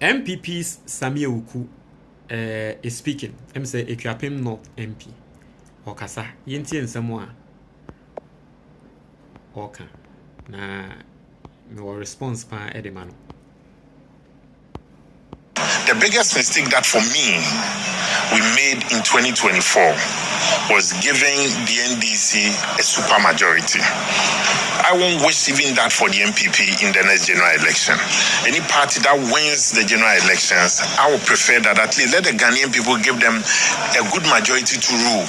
MPP's Sammy Awuku is speaking. I'm say Ekwapim not MP. Okasa yenti ensemo a oka na no response pa edemano. The biggest mistake that for me we made in 2024 was giving the NDC a super majority. I won't wish even that for the MPP in the next general election. Any party that wins the general elections, I would prefer that at least let the Ghanaian people give them a good majority to rule.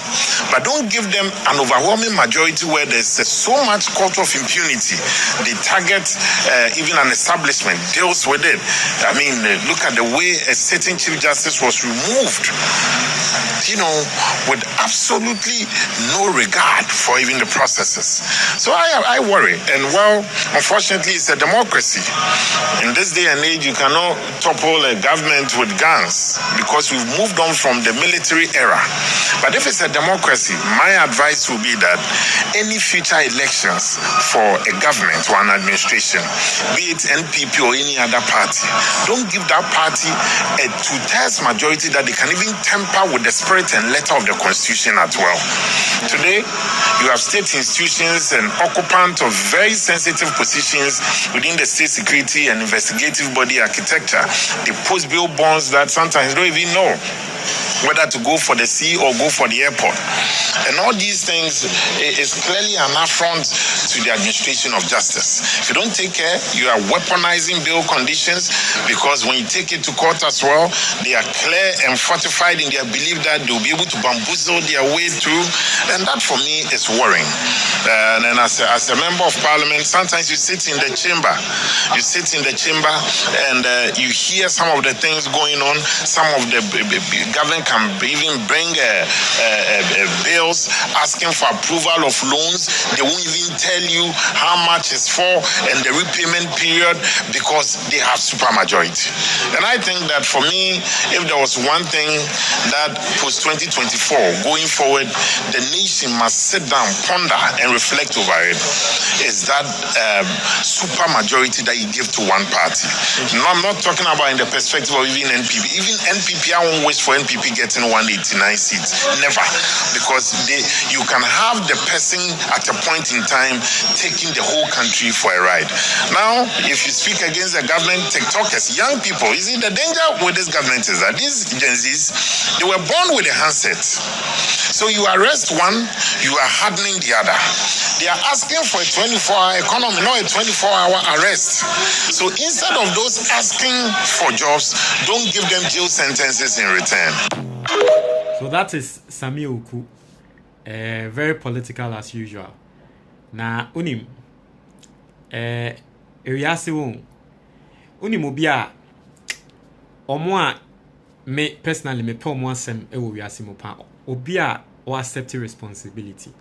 But don't give them an overwhelming majority where there's so much culture of impunity. They target even an establishment, deals with it. I mean, look at the way a certain Chief Justice was removed, with absolutely no regard for even the processes. So I worry. And well, unfortunately, it's a democracy. In this day and age, you cannot topple a government with guns because we've moved on from the military era. But if it's a democracy, my advice will be that any future elections for a government or an administration, be it NPP or any other party, don't give that party a two-thirds majority that they can even temper with the spirit and letter of the Constitution as well. Today, you have state institutions and occupants of very sensitive positions within the state security and investigative body architecture. They post bill bonds that sometimes don't even know whether to go for the sea or go for the airport. And all these things is clearly an affront to the administration of justice. If you don't take care, you are weaponizing bail conditions, because when you take it to court as well, they are clear and fortified in their belief that they'll be able to bamboozle their way through. And that for me is worrying. And then as a member of parliament, sometimes you sit in the chamber. And you hear some of the things going on. Some of the government can even bring bills asking for approval of loans. They won't even tell you how much it's for and the repayment period because they have supermajority. And I think that for me, if there was one thing that post 2024 going forward, the nation must sit down, ponder, and reflect over it, is that supermajority that you give to one party. No, I'm not talking about in the perspective of even NPP. Even NPP, I won't wish for NPP getting 189 seats. Never. Because you can have the person at a point in time taking the whole country for a ride. Now, if you speak against the government, TikTokers, young people, you see the danger with this government is that these Gen Zs, they were born with a handset. So you arrest one, you are hardening the other. They are asking for a 24-hour economy, not a 24-hour arrest. So instead of those asking for jobs, don't give them jail sentences in return. So that is Sammy Awuku, very political as usual. Na unim, ewiase won. Unim obi a omo a me personally me pe omo asem e wo wiase mo pa. Obi a o accept responsibility.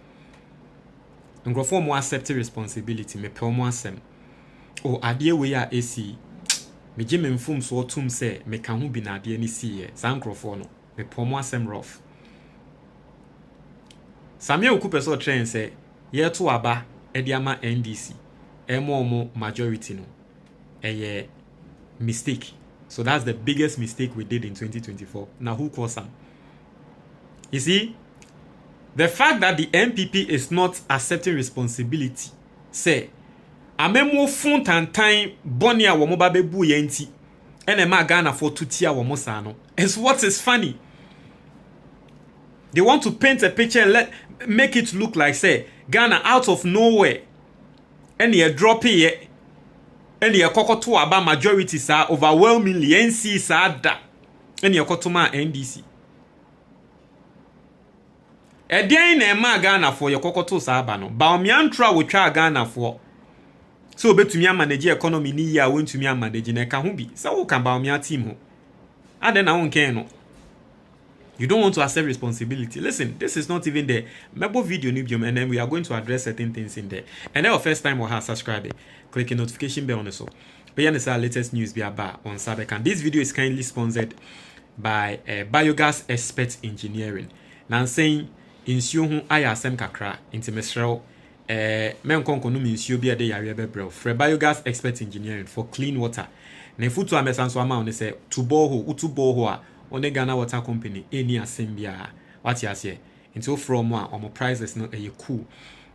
Ngrofo omo accept responsibility me pe omo asem. O ade we a esi me je me mfum so otum se me ka ho bi na ade ni si ye. San ngrofo no me pe omo asem rough. Sammy Awuku peso train say ye to aba e de ama NDC. Omo majority no. Mistake. So that's the biggest mistake we did in 2024. Now who calls some? You see, the fact that the MPP is not accepting responsibility, say, amemo fun tantan bonia wo mo ba bebu yenti, enema Ghana for tutia wo mo sano. Is what is funny. They want to paint a picture and make it look like, say, Ghana out of nowhere, and you drop it. And you to aba majority sa overwhelmingly NC sa da. And you to ma NDC. E den na ma Ghana for your to sa aba no. Ba omiantra wo twa Ghana for. So betumi manage economy ni ya wontumi manage na ka ho bi. Sa wo kan ba omia team ho. Ade na won ken no. You don't want to accept responsibility. Listen, this is not even the Mebo video nubium, and then we are going to address certain things in there. And then, first time or subscribe, click the notification bell on the so. But yeah, this is our latest news be about on Sabek. And this video is kindly sponsored by Biogas Expert Engineering. Now saying insuo hu ayasem kakra intimesrel men konko no insuo bi ade yare bebro for Biogas Expert Engineering for clean water. Na futu amesanso ama on say to borehole, utu borehole a on the Ghana Water Company any asembia. What you say? Until from one on my prices no a cool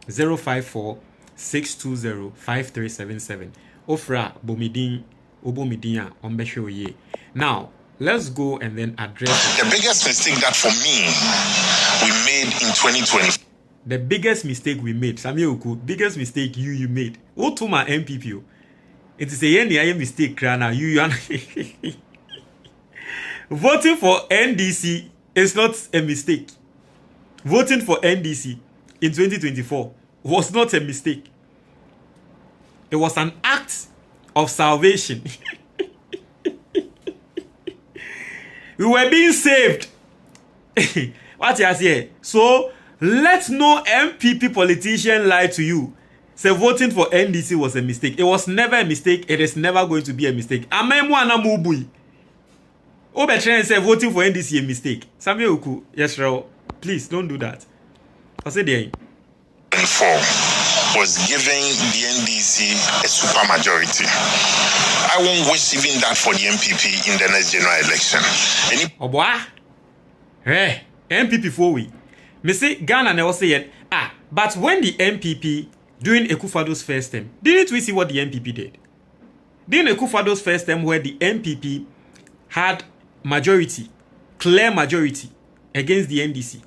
054-620-5377. Ofra Bomidin Obomidia on Beshoye. Now let's go and then address the biggest mistake that for me we made in 2020. The biggest mistake we made, Sammy Awuku, biggest mistake you made. Oh, to my MPP. It is a mistake, Krana. You voting for NDC is not a mistake. Voting for NDC in 2024 was not a mistake. It was an act of salvation. We were being saved. What you say? So let no MPP politician lie to you. Say voting for NDC was a mistake. It was never a mistake. It is never going to be a mistake. Obetre say voting for NDC a mistake. Sammy Awuku, yes, please don't do that. I said there. 24 was giving the NDC a super majority. I won't wish even that for the MPP in the next general election. Oh boy, hey, MPP for we. Me say Ghana never say yet. But when the MPP during Ekufado's first term, didn't we see what the MPP did? During Ekufado's first term, where the MPP had majority, clear majority against the NDC,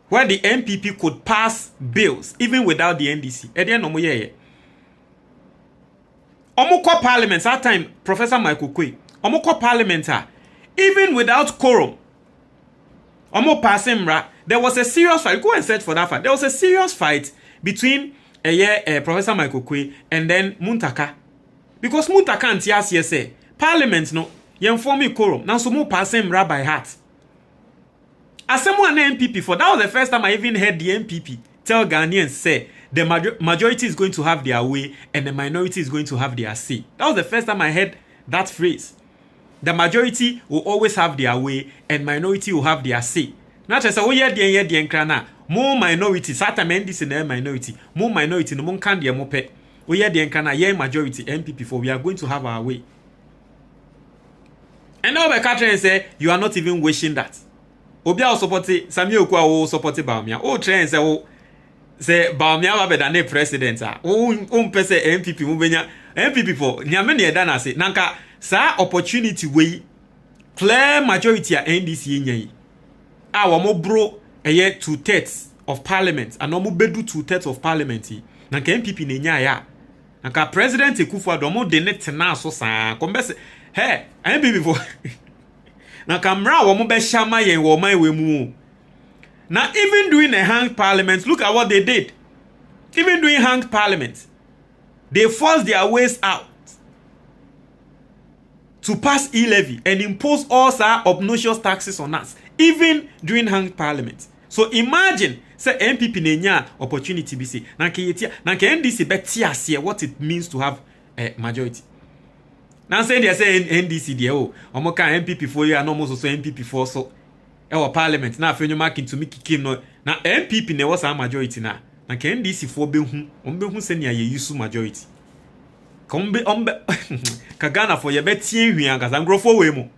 where the MPP could pass bills even without the NDC. At the end of the year, Omoko Parliament that time, Professor Michael Kwe, Omoko Parliament, even without quorum, Omo Pasemra, there was a serious fight. Go and search for that fight. There was a serious fight between Professor Michael Kwe and then Muntaka. Because Muntaka and TSC say, Parliament no, you form me quorum. Now so more Pasemra by heart. As someone MPP for that was the first time I even heard the MPP tell Ghanaians say the majority is going to have their way and the minority is going to have their say. That was the first time I heard that phrase. The majority will always have their way and minority will have their say. Not just oh yeah the crana more minority certainly this in the minority more minority no more can the mope oh yeah the crana yeah majority MPP for we are going to have our way. And now the country say you are not even wishing that. Obia will support it. Sammy Awuku will support it. Baumia. Oh, train say Baumia will be the next president. Oh, person MPP mubenya MPP for nyameni edana say nanka sa opportunity we clear majority at NDC nyi. Wamo bro 2/3 of parliament and omo bedu 2/3 of parliament. Nanka MPP nenya ya. Nanka president Ekufuado omo de net na so sa kombese hey MPP for na kamra wo mo be shama yen wo man we mu. Now even during a hanged parliament, look at what they did. Even during hanged parliament, they forced their ways out to pass e-levy and impose all obnoxious taxes on us, even during hanged parliament. So imagine say MPP nenya opportunity be say na NDC betia what it means to have a majority. Now say they say NDC there omo kan MPP for you and almost so MPP for so our parliament na afenyo marking to me kikim no na MPP ne was a majority na ka NDC for be hu se ne ye use majority kombe ka Ghana for ye betie hwian ka sangrofo we mu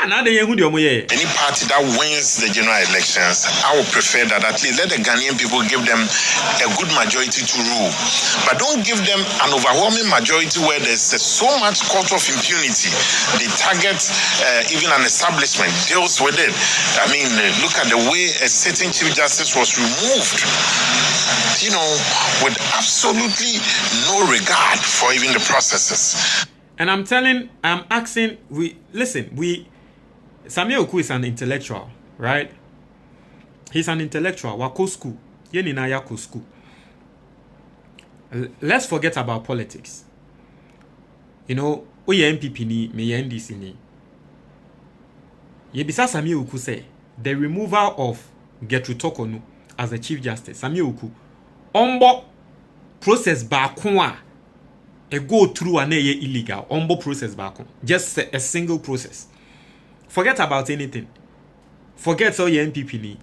na de ye hu de omo ye any party that wins the general elections. I would prefer that at least let the Ghanaian people give them a good majority to rule, but don't give them an overwhelming majority where there's so much culture of impunity. They target even an establishment, deals with it. I mean, look at the way a certain chief justice was removed, you know, with absolutely no regard for even the processes. And I'm asking, Sammy Awuku is an intellectual, right? He's an intellectual. Wako school. Yenina yako school. Let's forget about politics. You know, oye MPP ni, me NDC ni. Yebisa Sammy Awuku say, the removal of Gertrude Tokonu as the Chief Justice, Sammy Awuku, ombo process bakwa, a go through an illegal, ombo process bakwa. Just a single process. Forget about anything. Forget all your MPP ni.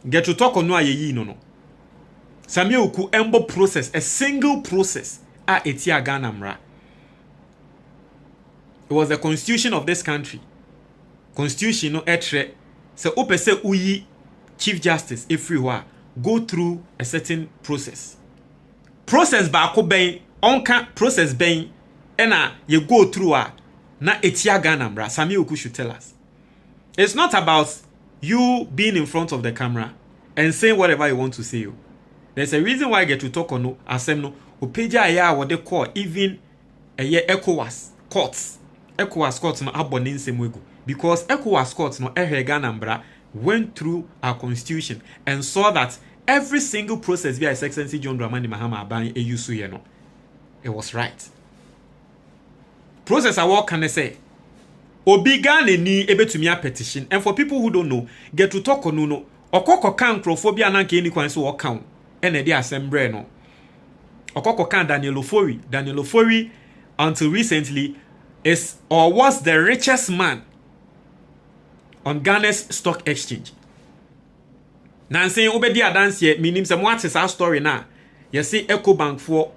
Get to talk on no. Sammy Awuku embo process, a single process, a etia Ghana mra. It was the constitution of this country. Constitution no etre. So opese uyi Chief Justice everywhere go through a certain process. Process ba ko ben onka process ben ena you go through na etia Ghana mra. Sammy Awuku should tell us. It's not about you being in front of the camera and saying whatever you want to say. There's a reason why I get to talk on no asem no opeja aya what they call even a year ECOWAS courts. ECOWAS courts no abonin semwegu because ECOWAS courts no Ghana mbra went through our constitution and saw that every single process via His Excellency John Dramani Mahama Aban eyusu ye no it was right. Process what can I say? Obi Ghana ni ebetumi petition, and for people who don't know, get to talk on no okoko kan crophobia nanke any kwan so account and e dey assembly no. Okoko kan Daniel Ofori until recently is or was the richest man on Ghana's stock exchange. Nancy obedi adanse minim se what is our story na. You see EcoBank for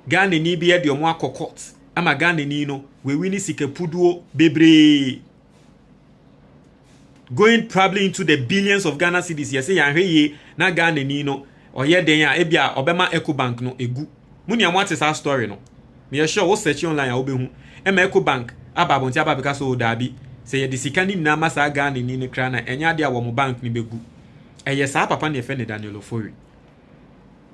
Ghana ni bi e de omo akokot. Ama Ghana ni no we wini sikepuduo bebre going probably into the billions of Ghana cedis. You say ya hweye na Ghana ni no oye den ya ebia obema EcoBank no egu. Muni am what is our story no. Me sure wo search online ya obehu. Ema EcoBank ababonti ababeka so dabi. Say ye disikani na masa Ghana ni ne kra na enya de awo mo bank ni begu. Eye sa papa ne fe ne Daniel Ofori.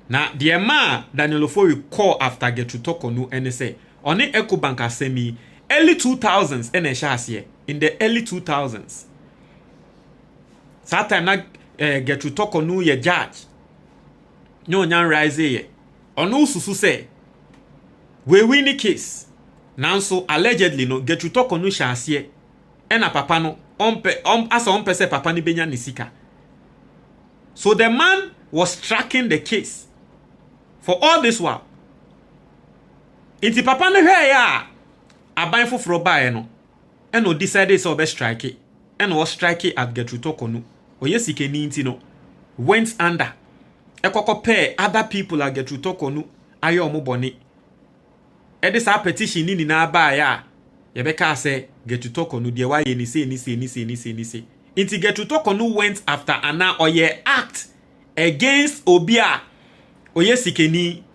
Na the ma Daniel Ofori call after get to talk on no and say on the EcoBank asemi early 2000s ene shasiye in the early 2000s. That time na get to talk on no ye judge. No nyan rise ye. Ono susu say we win the case. Now so allegedly no get to talk on no shasiye. Ena papa no asa on pese papa ni benya nisika. So the man was tracking the case for all this while. Inti papa no hwe ya aban foforo bae no eno decided so be strike it and was strike it at Getru Tokonu oyesike ni inti no went under ekoko pair other people at Getru Tokonu ayo omo boni e de sa petition ni na ba ya ye be ka say Getru Tokonu de wa ye ni say inti Getru Tokonu went after ana oye act against obia oyesike ni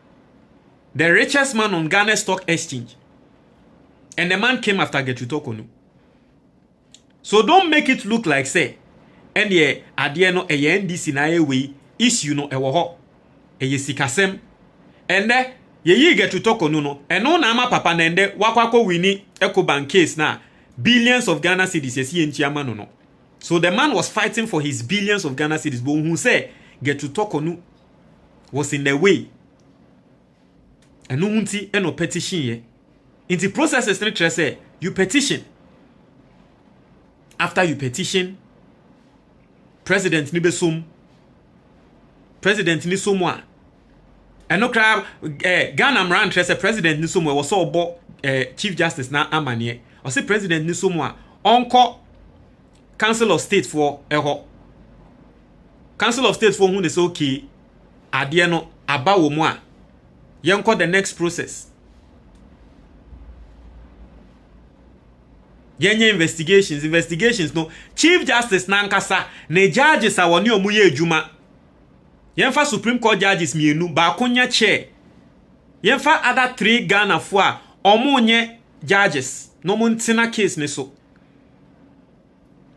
the richest man on Ghana Stock Exchange. And the man came after Getru Tokonu. So don't make it look like say, and ye adieno eye NDC na we issue no ewo ho. Eye sikasem. And ye Getru Tokonu no. And no na ama papa nende wakwako wini EcoBank case na billions of Ghana cedis ye nchiama no. So the man was fighting for his billions of Ghana cedis. But who say Getru Tokonu was in the way. And no munti eno petition ye. In the process say you petition. After you petition, President Nibesum, President Nisumwa. And no crab Ghana Mran say President Nisumwa was so about Chief Justice na amanye. Or say President Nisumwa onko Council of State for eho. Council of State for who is okay. Adieno abawo mwa. Yanko the next process. Yenye investigations no Chief Justice nankasa ne judges a woni omuye adwuma. Yenfa Supreme Court judges mienu ba konya chair. Yenfa other 3 Ghana fo a omunye judges no muntina case ne so.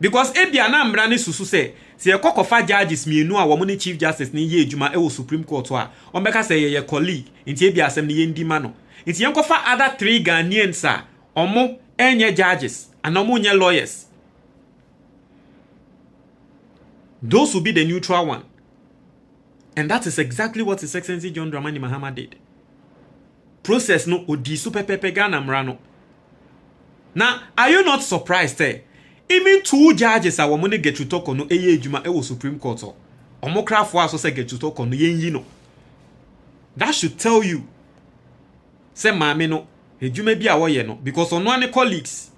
Because ebia na mbra ne susu se yekokofa judges mienu a wo ne Chief Justice ne ye adwuma e wo Supreme Court a ombeka se ye colleague nti ebia asem ne ye ndima no nti yenkofa other 3 Ghanaians a omo enye judges and omo nye lawyers. Those will be the neutral one. And that is exactly what His Excellency John Dramani Mahama did. Process no odi super pepe Ghana mrano. Now, are you not surprised even 2 judges are womone Getru Tokonu eye adwuma e wo Supreme Court o. Omo krafo aso se Getru Tokonu yenyi no. That should tell you say maame no adwuma bi a wo ye no because ono ane colleagues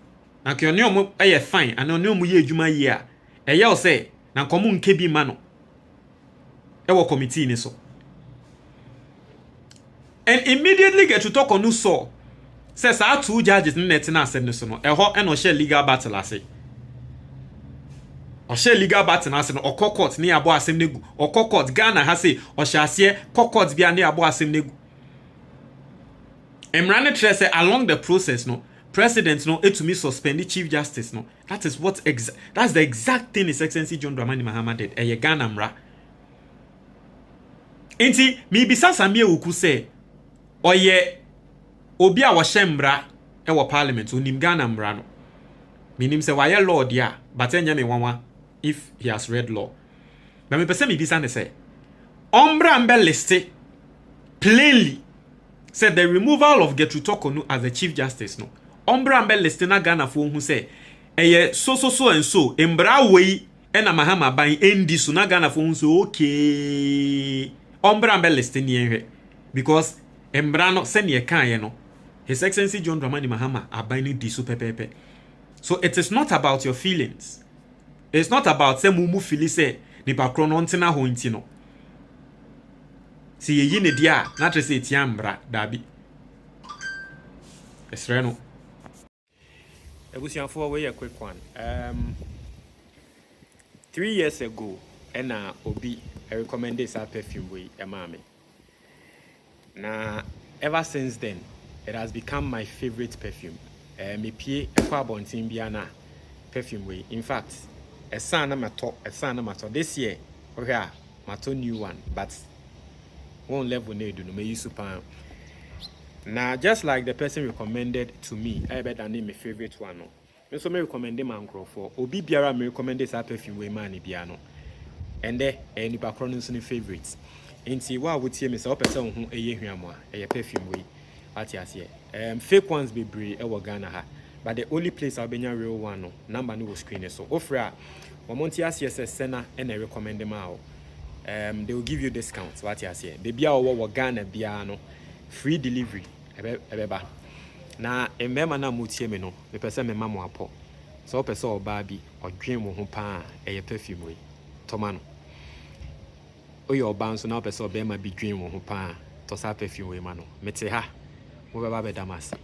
na ke oni omo eye fine and oni omo ye adwuma ye a eye o say na nkomo nke bi ma no e wo committee ni so. And immediately get to talk on who saw. Says our 2 judges in netina send no so. A hot and or share legal battle I say. Or share legal battle I say or court near abo asem negu. Or court Ghana has say or shall say court be near abo asem negu. Emrane Trese along the process no. President no to me suspend the Chief Justice no. That is what that's the exact thing His Excellency John Dramani Mahama did. Eye Ghana mra. Enti mi bisa Sammy Awuku say oye obi a wɔhyɛ mbra e wɔ parliament onim Ghana mbra no. Minim say why law dia but enya me wanwa if he has read law. But me pese mi bisa ne say ombra mbe liste plainly said the removal of Gertrude Tokonu as the Chief Justice no. Ombra mbe liste na Ghana fo hu say eye so and so mbra wei e na Mahama ban endi so na Ghana fo hu so okay. Ombra mbe liste ni enhwe because mbra no se ne kan ye no His Excellency John Dramani Mahama abaini di so pepepe. So it is not about your feelings. It's not about say mumu fili say ni pa krono ntina ho nti no. Si ye yi ne dia na tre say tia mbra dabi. Esre no. Ebusianfo we a quick one. 3 years ago ena obi recommended sa perfume we emame. Na ever since then it has become my favorite perfume. Me pie ekwa bontin bia na perfume we. In fact, a son mato this year. Okay, mato new one, but one level ne do no me use super. Now just like the person recommended to me, I bet and my favorite one no. Me so me recommend man for obi biara me recommend this perfume we man bia no. And there any background is any favorites. Enti wa wotie me say opese ho eye hwamo a eye perfume we atiase fake ones be brave e wo Ghana ha but the only place I'll be real one no number no screen so ofra omonti ase sena e na recommend them out they will give you discounts atiase the bia wo Ghana bia no free delivery ebeba na emema na motie me no me pese me mamo apo so opese oba bi odwen wo ho pa eye perfume we toma no oyo oba nso na opese obema bi dwen wo ho pa to sa perfume we ma no mete ha wo baba be damasi